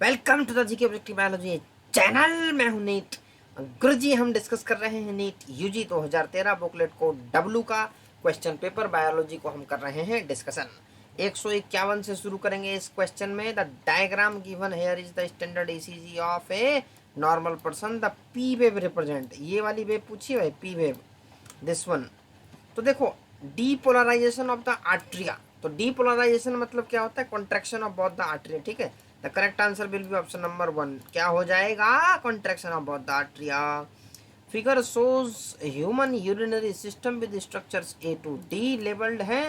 Welcome to the GK objective biology channel. मैं हूं NEET Guruji. हम डिस्कस कर रहे हैं नीट यूजी 2013 बुकलेट को डब्लू का क्वेश्चन पेपर बायोलॉजी को हम कर रहे हैं डिस्कशन। 151 से शुरू करेंगे इस क्वेश्चन में। The diagram given here is the standard ECG of a normal person. The P wave represent, ये वाली वेव पूछी है पी वेव, दिस वन। तो देखो, डीपोलराइजेशन ऑफ द आर्ट्रिया। तो डीपोलराइजेशन मतलब क्या होता है? Contraction of both the atria. ठीक है, the correct answer will be option number 1। क्या हो जाएगा? Contraction of both the atria. Figure shows human urinary system with structures A to D labelled है।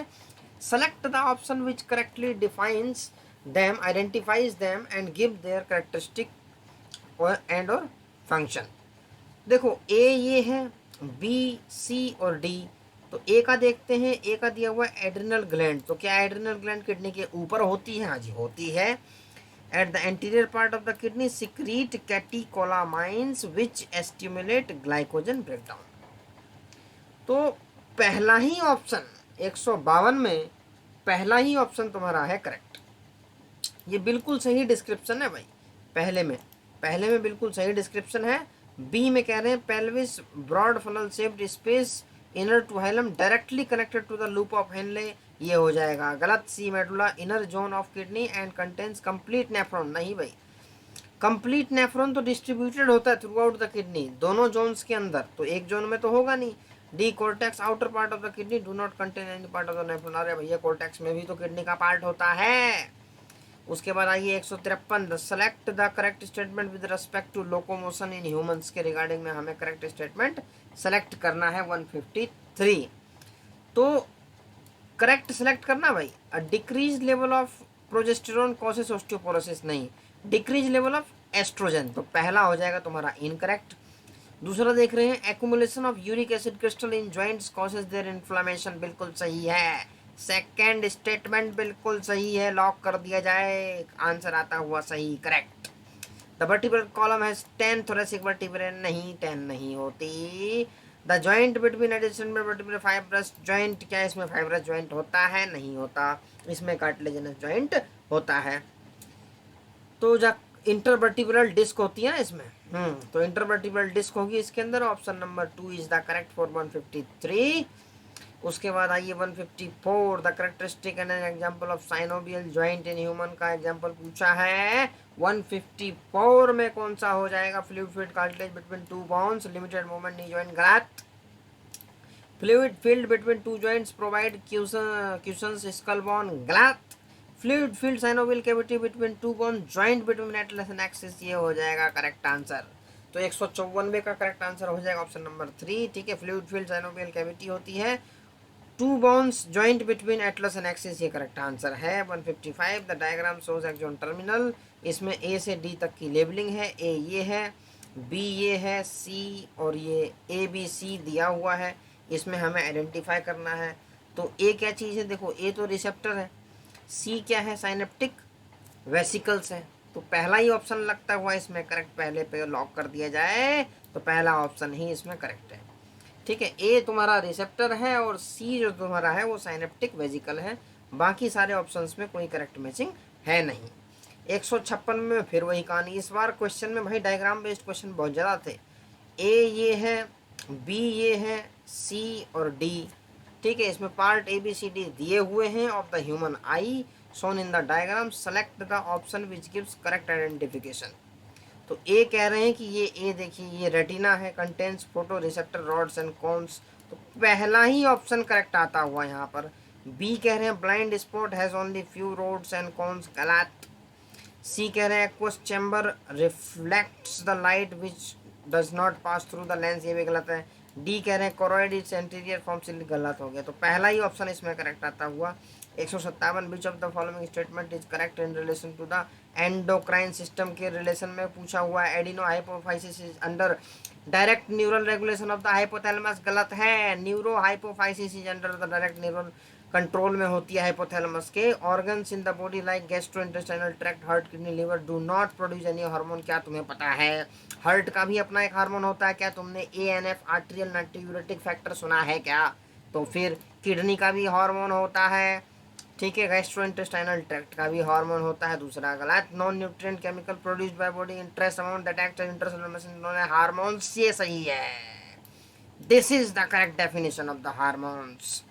Select the option which correctly defines them, identifies them and give their characteristic and और function. देखो, A ये है, B C और D. तो ए का देखते हैं। ए का दिया हुआ है एड्रिनल ग्लैंड। तो क्या एड्रिनल ग्लैंड किडनी के ऊपर होती है? हाँ जी, होती है। At the anterior part of the kidney secrete catecholamines which stimulate glycogen breakdown. तो पहला ही ऑप्शन 152 में पहला ही ऑप्शन तुम्हारा है करेक्ट। ये बिल्कुल सही डिस्क्रिप्शन है भाई। पहले में बिल्कुल सही डिस्क्रिप्शन है। बी में कह रहे हैं pelvis broad funnel shaped space inner to hilum directly connected to the loop of Henle, ये हो जाएगा गलत। C medulla inner zone of kidney and contains complete nephron, नहीं भाई। कंप्लीट नेफ्रॉन तो डिस्ट्रीब्यूटेड होता है थ्रू आउट द किडनी, दोनों जोन्स के अंदर, तो एक जोन में तो होगा नहीं। D cortex outer part of the kidney do not contain any part of the nephron. अरे भैया, कोर्टेक्स में भी तो किडनी का पार्ट होता है। उसके बाद आइए 153, select the correct statement with respect to locomotion in humans के रिगार्डिंग में हमें करेक्ट स्टेटमेंट सेलेक्ट करना है 153। तो करेक्ट सेलेक्ट करना भाई। Decrease level of progesterone causes osteoporosis, नहीं। डिक्रीज लेवल ऑफ एस्ट्रोजन, तो पहला हो जाएगा तुम्हारा इनकरेक्ट। दूसरा देख रहे हैं accumulation of uric acid crystal in joints causes their inflammation, बिल्कुल सही है। सेकंड स्टेटमेंट बिल्कुल सही है, लॉक कर दिया जाए। आंसर आता हुआ सही, correct. The vertebral column has 10 thoracic vertebrae, नहीं 10 नहीं होती। The joint between addition vertebral fibrous joint, क्या इसमें फाइब्रस जॉइंट होता है? नहीं होता, इसमें कार्टिलेजिनस जॉइंट होता है। तो जा इंटरवर्टिब्रल डिस्क होती है इसमें। तो इंटरवर्टिब्रल डिस्क होगी इसके अंदर। Option number 2 is the correct for 153। उसके बाद आइए 154, the characteristic and an example of synovial joint in human का एग्जांपल पूछा है। 154 में कौन सा हो जाएगा? Fluid filled cartilage between two bones, limited movement knee joint, गलत। Fluid filled between two joints provide cushions skull bone, गलत। Fluid filled synovial cavity between two bone, joint between atlas and axis, ये हो जाएगा correct answer. तो 154 का correct answer हो जाएगा option number 3। ठीक है, फ्लूइड फील्ड साइनोवियल कैविटी होती है, two bones joint between atlas and axis, ये करेक्ट आंसर है। 155, the diagram shows axon terminal. इसमें ए से डी तक की लेबलिंग है। ए ये है, बी ये है, सी और ये ए बी सी दिया हुआ है। इसमें हमें आइडेंटिफाई करना है। तो ए क्या चीज़ है? देखो, ए तो रिसेप्टर है, सी क्या है? साइनेप्टिक वेसिकल्स है। तो पहला ही ऑप्शन लगता हुआ इसमें करेक्ट, पहले पे लॉक कर दिया जाए। तो पहला ऑप्शन ही इसमें करेक्ट है। ठीक है, ए तुम्हारा रिसेप्टर है और सी जो तुम्हारा है वो साइनेप्टिक वेजिकल है। बाकी सारे ऑप्शंस में कोई करेक्ट मैचिंग है नहीं। 156 में फिर वही कहानी। इस बार क्वेश्चन में भाई डायग्राम बेस्ड क्वेश्चन बहुत ज़्यादा थे। ए ये है, बी ये है, सी और डी। ठीक है, इसमें part A B C D दिए हुए हैं of the human eye shown in the diagram, select the option which gives correct identification। तो ए कह रहे हैं कि ये ए देखिए, ये रेटिना है, contains photo receptor rods and cones, तो पहला ही ऑप्शन करेक्ट आता हुआ यहाँ पर। बी कह रहे हैं blind spot has only few rods and cones, गलत। सी कह रहे हैं aqueous chamber reflects the light which does not pass through the lens, ये भी गलत है। डी कह रहे हैं कोरोइड इट्स एंटीरियर फॉर्म से, गलत हो गया। तो पहला ही ऑप्शन इसमें करेक्ट आता हुआ। 157, which of the following statement is correct in relation to the endocrine system के रिलेशन में पूछा हुआ है। Adeno hypophysis is under direct neural regulation of the hypothalamus, गलत है। Neuro hypophysis is under the direct neural control में होती है हाइपोथैलेमस के। Organs in the body like gastrointestinal tract, heart, kidney, liver do not produce any hormone, क्या तुम्हें पता है? हार्ट का भी अपना एक हार्मोन होता है, क्या तुमने ANF आर्टेरियल नाट्रियूरेटिक फैक्टर सुना है क्या? तो फिर किडनी का भी हार्मोन होता है, ठीक है, गैस्ट्रोइंटेस्टाइनल ट्रैक्ट का भी हार्मोन होता है, दूसरा गलत। Non nutrient chemical produced by body in trace amount that act as intercellular hormones, ये सही है। This is the correct definition of the hormones.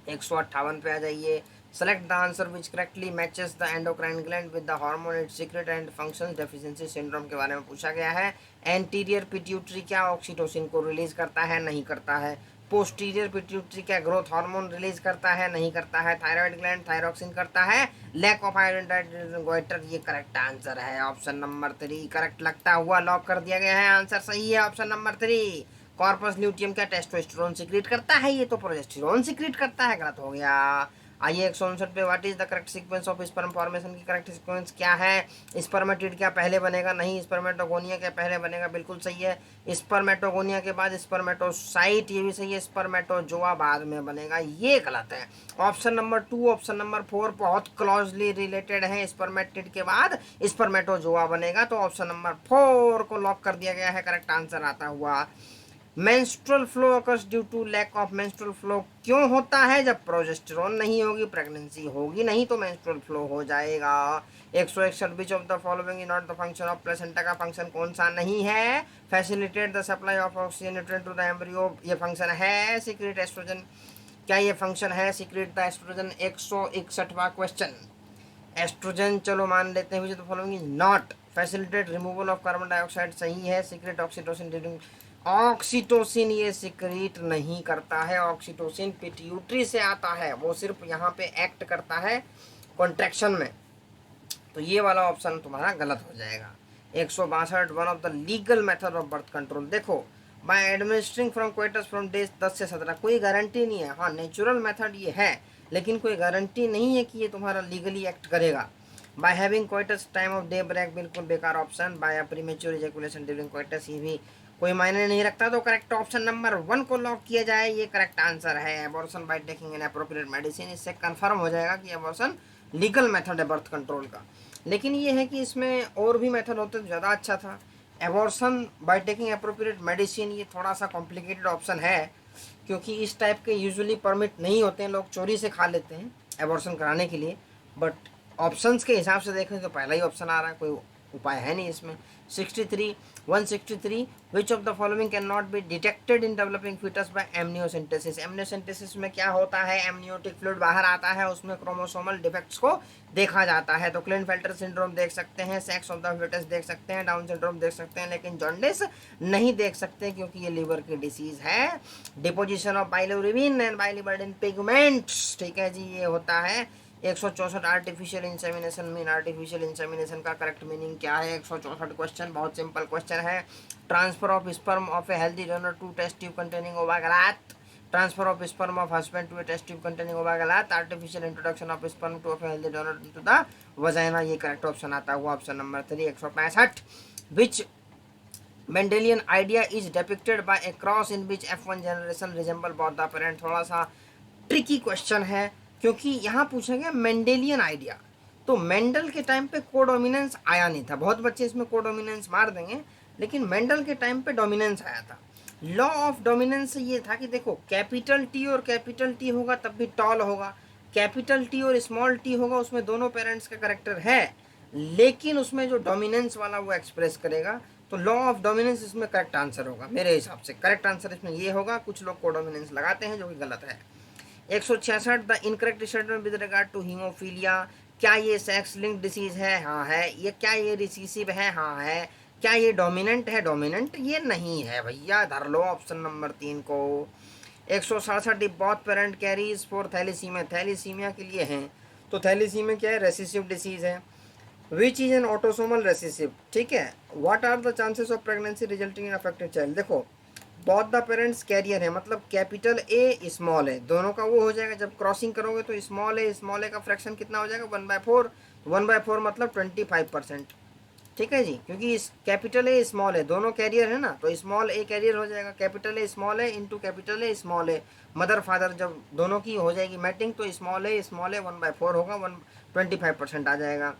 158 पे आ जाइए। Select the answer which correctly matches the endocrine gland with the hormone it secrete and functions deficiency syndrome के बारे में पूछा गया है। एंटीरियर पिट्यूटरी क्या ऑक्सीटोसिन को रिलीज करता है? नहीं करता है। पोस्टीरियर पिट्यूटरी क्या ग्रोथ हार्मोन रिलीज करता है? नहीं करता है। थायराइड ग्लैंड थायरोक्सिन करता है। लैक ऑफ आयोडीन गोइटर, ये करेक्ट आंसर है। ऑप्शन नंबर 3 करेक्ट लगता हुआ लॉक कर दिया गया है। आंसर सही है ऑप्शन नंबर 3। कॉर्पस ल्यूटियम क्या टेस्टोस्टेरोन सीक्रेट करता है? ये तो प्रोजेस्टेरोन सीक्रेट करता है, गलत हो गया। आइए 159 पे, what is the correct sequence of sperm formation की करेक्ट सीक्वेंस क्या है? स्पर्मेटिड क्या पहले बनेगा? नहीं। स्पर्मेटोगोनिया क्या पहले बनेगा? बिल्कुल सही है। स्पर्मेटोगोनिया के बाद स्पर्मेटोसाइट, ये भी सही है। स्पर्मेटोजोआ बाद में बनेगा, ये गलत है। ऑप्शन नंबर 2 ऑप्शन नंबर 4 बहुत क्लोजली रिलेटेड है। स्पर्मेटिड के बाद स्पर्मेटोजोआ बनेगा, तो ऑप्शन नंबर 4 को लॉक कर दिया गया है करेक्ट आंसर आता हुआ। Menstrual flow occurs due to lack of menstrual flow क्यों होता है? जब प्रोजेस्टेरोन नहीं होगी, प्रेगनेंसी होगी नहीं, तो मेंस्ट्रुअल फ्लो हो जाएगा। 161 which of the following is not the function of placenta का फंक्शन कौन सा नहीं है? Facilitate the supply of oxygen nutrient to the embryo, ये फंक्शन है। सीक्रेट एस्ट्रोजन, क्या ये फंक्शन है? Secrete the estrogen. 161वां क्वेश्चन, एस्ट्रोजन चलो मान लेते हैं which of the following is not facilitate removal of carbon dioxide, सही है। सीक्रेट ऑक्सीटोसिन ड्यूरिंग, ऑक्सीटोसिन ये सीक्रेट नहीं करता है। ऑक्सीटोसिन पिट्यूटरी से आता है, वो सिर्फ यहाँ पे एक्ट करता है कॉन्ट्रैक्शन में, तो ये वाला ऑप्शन तुम्हारा गलत हो जाएगा। 162 one of the legal method of birth control, देखो by administering from coitus from days 10 से 17, कोई गारंटी नहीं है। हाँ नेचुरल मेथड ये है, लेकिन कोई गारंटी नहीं है कि ये तुम्हारा लीगली एक्ट करेगा। By having coitus time of day break, बिल्कुल बेकार option. By premature ejaculation during coitus, ये भी कोई मायने नहीं रखता, तो करेक्ट ऑप्शन नंबर 1 को लॉक किया जाए, ये करेक्ट आंसर है। Abortion by taking an appropriate medicine, इससे कंफर्म हो जाएगा कि एबॉर्शन लीगल मेथड है बर्थ कंट्रोल का। लेकिन ये है कि इसमें और भी मेथड होते तो ज़्यादा अच्छा था। Abortion by taking appropriate medicine ये थोड़ा सा कॉम्प्लिकेटेड ऑप्शन है, क्योंकि इस टाइप के यूजुअली परमिट नहीं होते हैं, लोग चोरी से खा लेते हैं एबॉर्शन कराने के लिए। बट ऑप्शंस के हिसाब से देखें तो पहला ही ऑप्शन आ रहा है, कोई उपाय है नहीं इसमें। 163 which of the following can not be detected in developing foetus by amniocentesis, amniocentesis में क्या होता है? एमनियोटिक फ्लूइड बाहर आता है, उसमें क्रोमोसोमल डिफेक्ट्स को देखा जाता है। तो क्लिनफेल्टर सिंड्रोम देख सकते हैं, सेक्स ऑफ द फीटस देख सकते हैं, डाउन सिंड्रोम देख सकते हैं, लेकिन जॉन्डिस नहीं देख सकते, क्योंकि ये लीवर की डिसीज है। Deposition of bilirubin and biliverdin pigments, ठीक है जी, ये होता है। 164 artificial insemination mean, artificial insemination का करेक्ट मीनिंग क्या है? 164 क्वेश्चन बहुत सिंपल क्वेश्चन है। Transfer of sperm of a healthy donor to test tube containing ova, गलत। Transfer of sperm of husband to a test tube containing ova, गलत। Artificial introduction of sperm to a healthy donor to the vagina, ये correct option आता हुआ option number 3। 165 which Mendelian idea is depicted bye A cross in which F1 generation resemble both the parent, थोड़ा सा tricky question है, क्योंकि यहाँ पूछा गया मेंडेलियन आइडिया, तो मेंडल के टाइम पे कोडोमिनेंस आया नहीं था। बहुत बच्चे इसमें कोडोमिनेंस मार देंगे, लेकिन मेंडल के टाइम पे डोमिनेंस आया था। लॉ ऑफ डोमिनेंस से ये था कि देखो कैपिटल टी और कैपिटल टी होगा तब भी टॉल होगा, कैपिटल टी और स्मॉल टी होगा उसमें दोनों पेरेंट्स का करेक्टर है, लेकिन उसमें जो डोमिनेंस वाला वो एक्सप्रेस करेगा, तो लॉ ऑफ डोमिनेंस इसमें करेक्ट आंसर होगा। मेरे हिसाब से करेक्ट आंसर इसमें ये होगा। कुछ लोग कोडोमिनेंस लगाते हैं जो कि गलत है। 166 the incorrect statement with regard to haemophilia, क्या ये सेक्स लिंक डिसीज है? हाँ है। ये क्या ये रिसीसिव है? हाँ है। क्या ये डोमिनेंट है? डोमिनेंट ये नहीं है भैया, धर लो ऑप्शन नंबर 3 को। 167 both parent carries for thalassaemia, thalassaemia के लिए हैं, तो थैलीसीमिया क्या है? रेसिसिव डिसीज है। Which is an autosomal recessive, ठीक है। What are the chances of pregnancy resulting in affected child, देखो बोथ द पेरेंट्स कैरियर है, मतलब कैपिटल ए स्मॉल है, दोनों का वो हो जाएगा। जब क्रॉसिंग करोगे तो स्मॉल ए का फ्रैक्शन कितना हो जाएगा? 1/4, 1/4 मतलब 25%, ठीक है जी, क्योंकि इस कैपिटल ए स्मॉल है, दोनों कैरियर है ना, तो स्मॉल ए कैरियर हो जाएगा। कैपिटल ए स्मॉल है इंटू कैपिटल ए स्मॉल है, मदर फादर जब दोनों की हो जाएगी मैटिंग, तो स्मॉल ए 1/4 होगा, 25% आ जाएगा।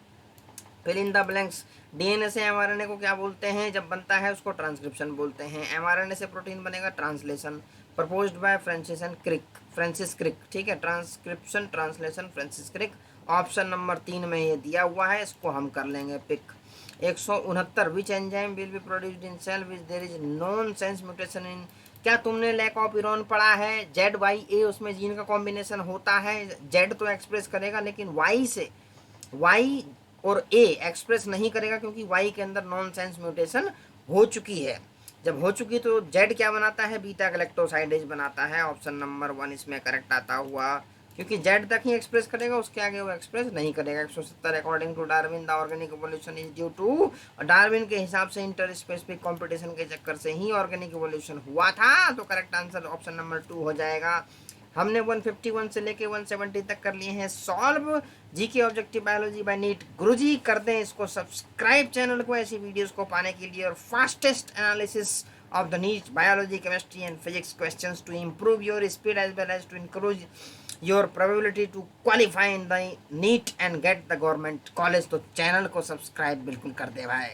Fill in the blanks, DNA से एमआरएनए को क्या बोलते हैं? जब बनता है उसको ट्रांसक्रिप्शन बोलते हैं। एमआरएनए से प्रोटीन बनेगा translation, proposed by Francis Crick, ठीक है। Transcription translation Francis Crick. Option number 3 में ये दिया हुआ है, इसको हम कर लेंगे pick. 169 which enzyme will be produced in cell which there is non sense mutation in. क्या तुमने लैक ऑफ यूरोन पढ़ा है? ZYA उसमें जीन का कॉम्बिनेशन होता है, जेड तो एक्सप्रेस करेगा लेकिन वाई से वाई और ए एक्सप्रेस नहीं करेगा क्योंकि वाई के अंदर नॉन सेंस म्यूटेशन हो चुकी है। जब हो चुकी तो जेड क्या बनाता है? बीटा गैलेक्टोसाइडेज बनाता है। ऑप्शन नंबर 1 इसमें करेक्ट आता हुआ, क्योंकि जेड तक ही एक्सप्रेस करेगा, उसके आगे वो एक्सप्रेस नहीं करेगा। 170 according to Darwin the organic evolution is due to, Darwin के हिसाब से इंटर स्पेसिफिक कॉम्पिटिशन के चक्कर से ही ऑर्गेनिक इवोल्यूशन हुआ था। तो करेक्ट आंसर ऑप्शन नंबर 2 हो जाएगा। हमने 151 से लेके 170 तक कर लिए हैं solve GK objective biology by NEET. गुरुजी कर दें इसको सब्सक्राइब चैनल को ऐसी वीडियोस को पाने के लिए, और fastest analysis of the NEET biology, chemistry and physics questions to improve your speed as well as to increase your probability to qualify in the NEET and get the government college। तो channel को subscribe बिल्कुल कर दे भाई।